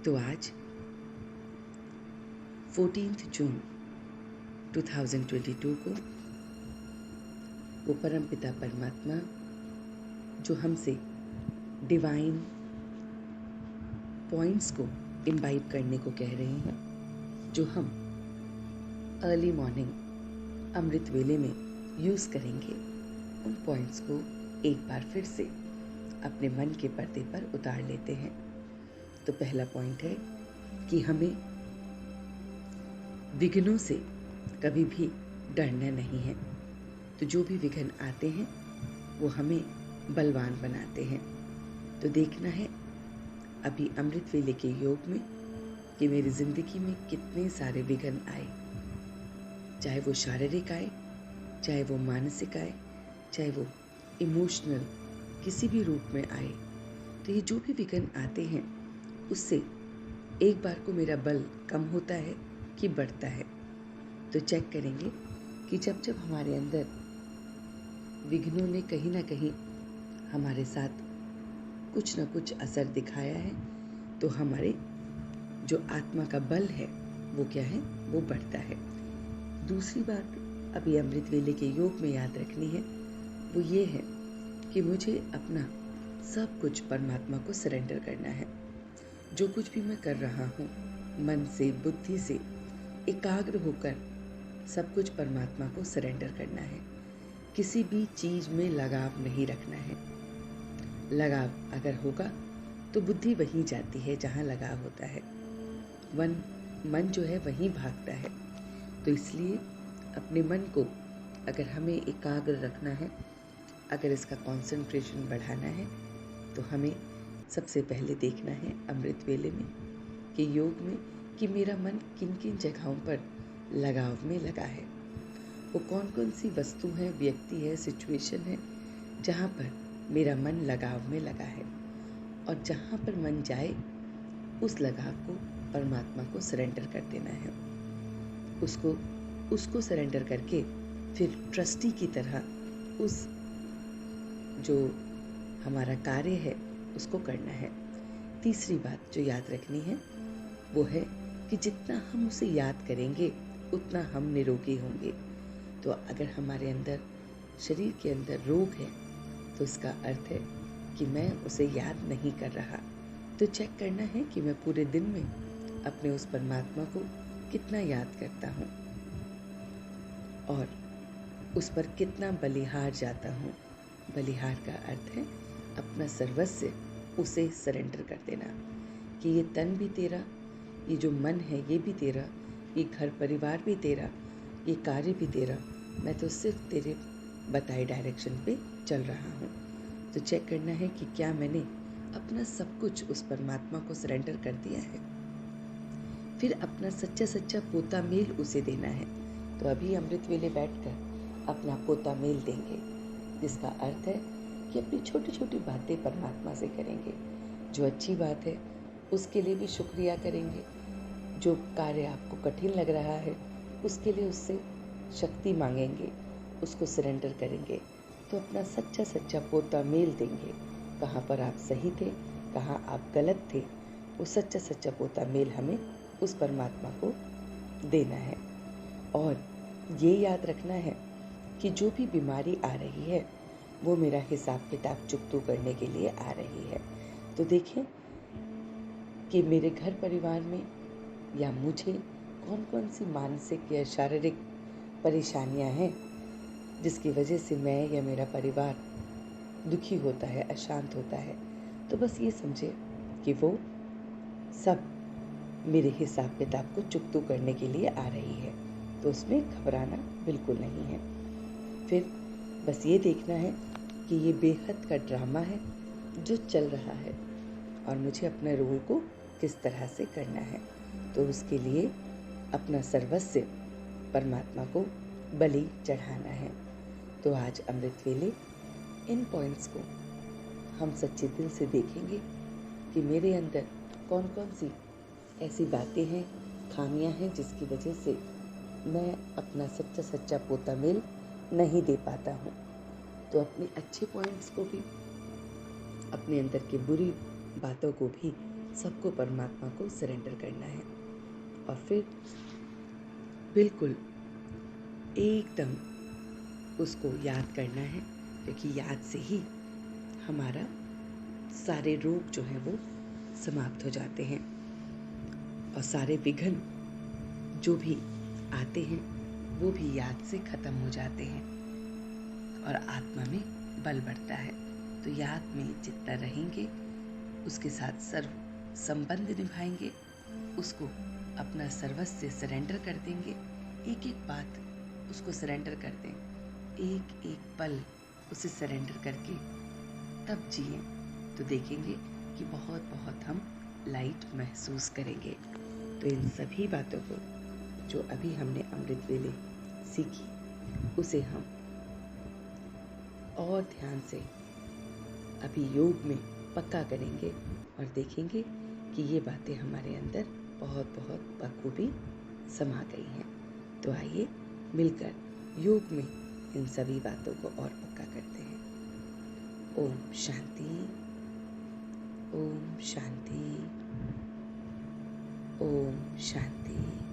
तो आज 14 जून 2022 को वो परमपिता परमात्मा जो हमसे डिवाइन पॉइंट्स को इम्बाइब करने को कह रहे हैं, जो हम अर्ली मॉर्निंग अमृत वेले में यूज़ करेंगे, उन पॉइंट्स को एक बार फिर से अपने मन के पर्दे पर उतार लेते हैं। तो पहला पॉइंट है कि हमें विघ्नों से कभी भी डरना नहीं है। तो जो भी विघ्न आते हैं वो हमें बलवान बनाते हैं। तो देखना है अभी अमृत वेले के योग में कि मेरी ज़िंदगी में कितने सारे विघ्न आए, चाहे वो शारीरिक आए, चाहे वो मानसिक आए, चाहे वो इमोशनल किसी भी रूप में आए। तो ये जो भी विघ्न आते हैं उससे एक बार को मेरा बल कम होता है कि बढ़ता है। तो चेक करेंगे कि जब जब हमारे अंदर विघ्नों ने कहीं ना कहीं हमारे साथ कुछ न कुछ असर दिखाया है, तो हमारे जो आत्मा का बल है वो क्या है, वो बढ़ता है। दूसरी बात अभी अमृत वेले के योग में याद रखनी है, वो ये है कि मुझे अपना सब कुछ परमात्मा को सरेंडर करना है। जो कुछ भी मैं कर रहा हूँ, मन से, बुद्धि से एकाग्र होकर सब कुछ परमात्मा को सरेंडर करना है। किसी भी चीज़ में लगाव नहीं रखना है। लगाव अगर होगा तो बुद्धि वहीं जाती है जहाँ लगाव होता है। मन जो है वहीं भागता है। तो इसलिए अपने मन को अगर हमें एकाग्र रखना है, अगर इसका कंसंट्रेशन बढ़ाना है, तो हमें सबसे पहले देखना है अमृत वेले में कि योग में कि मेरा मन किन किन जगहों पर लगाव में लगा है। वो कौन कौन सी वस्तु है, व्यक्ति है, सिचुएशन है जहाँ पर मेरा मन लगाव में लगा है। और जहाँ पर मन जाए उस लगाव को परमात्मा को सरेंडर कर देना है। उसको सरेंडर करके फिर ट्रस्टी की तरह उस जो हमारा कार्य है उसको करना है। तीसरी बात जो याद रखनी है वो है कि जितना हम उसे याद करेंगे उतना हम निरोगी होंगे। तो अगर हमारे अंदर, शरीर के अंदर रोग है, तो इसका अर्थ है कि मैं उसे याद नहीं कर रहा। तो चेक करना है कि मैं पूरे दिन में अपने उस परमात्मा को कितना याद करता हूँ और उस पर कितना बलिहार जाता हूँ। बलिहार का अर्थ है अपना सर्वस्व उसे सरेंडर कर देना कि ये तन भी तेरा, ये जो मन है ये भी तेरा, ये घर परिवार भी तेरा, ये कार्य भी तेरा, मैं तो सिर्फ तेरे बताए डायरेक्शन पे चल रहा हूँ। तो चेक करना है कि क्या मैंने अपना सब कुछ उस परमात्मा को सरेंडर कर दिया है। फिर अपना सच्चा सच्चा पोता मेल उसे देना है। तो अभी अमृत वेले बैठकर अपना पोता मेल देंगे, जिसका अर्थ है कि अपनी छोटी छोटी बातें परमात्मा से करेंगे। जो अच्छी बात है उसके लिए भी शुक्रिया करेंगे। जो कार्य आपको कठिन लग रहा है उसके लिए उससे शक्ति मांगेंगे, उसको सरेंडर करेंगे। तो अपना सच्चा सच्चा पोता मेल देंगे। कहाँ पर आप सही थे, कहाँ आप गलत थे, वो सच्चा सच्चा पोता मेल हमें उस परमात्मा को देना है। और ये याद रखना है कि जो भी बीमारी आ रही है वो मेरा हिसाब किताब चुकतू करने के लिए आ रही है। तो देखें कि मेरे घर परिवार में या मुझे कौन कौन सी मानसिक या शारीरिक परेशानियां हैं जिसकी वजह से मैं या मेरा परिवार दुखी होता है, अशांत होता है। तो बस ये समझे कि वो सब मेरे हिसाब किताब को चुकतू करने के लिए आ रही है। तो उसमें घबराना बिल्कुल नहीं है। फिर बस ये देखना है कि ये बेहद का ड्रामा है जो चल रहा है और मुझे अपने रोल को किस तरह से करना है। तो उसके लिए अपना सर्वस्व परमात्मा को बलि चढ़ाना है। तो आज अमृत वेले इन पॉइंट्स को हम सच्चे दिल से देखेंगे कि मेरे अंदर कौन कौन सी ऐसी बातें हैं, खामियां हैं जिसकी वजह से मैं अपना सच्चा सच्चा पोता मेल नहीं दे पाता हूँ। तो अपने अच्छे पॉइंट्स को भी, अपने अंदर की बुरी बातों को भी सबको परमात्मा को सरेंडर करना है और फिर बिल्कुल एकदम उसको याद करना है, क्योंकि याद से ही हमारा सारे रोग जो हैं वो समाप्त हो जाते हैं और सारे विघ्न जो भी आते हैं वो भी याद से खत्म हो जाते हैं और आत्मा में बल बढ़ता है। तो याद में जितना रहेंगे, उसके साथ सर्व संबंध निभाएंगे, उसको अपना सर्वस्व सरेंडर कर देंगे, एक एक बात उसको सरेंडर कर दें, एक एक पल उसे सरेंडर करके तब जिए, तो देखेंगे कि बहुत बहुत हम लाइट महसूस करेंगे। तो इन सभी बातों को जो अभी हमने अमृत वेले सीखी, उसे हम और ध्यान से अभी योग में पक्का करेंगे और देखेंगे कि ये बातें हमारे अंदर बहुत बहुत बखूबी समा गई हैं। तो आइए मिलकर योग में इन सभी बातों को और पक्का करते हैं। ओम शांति, ओम शांति, ओम शांति।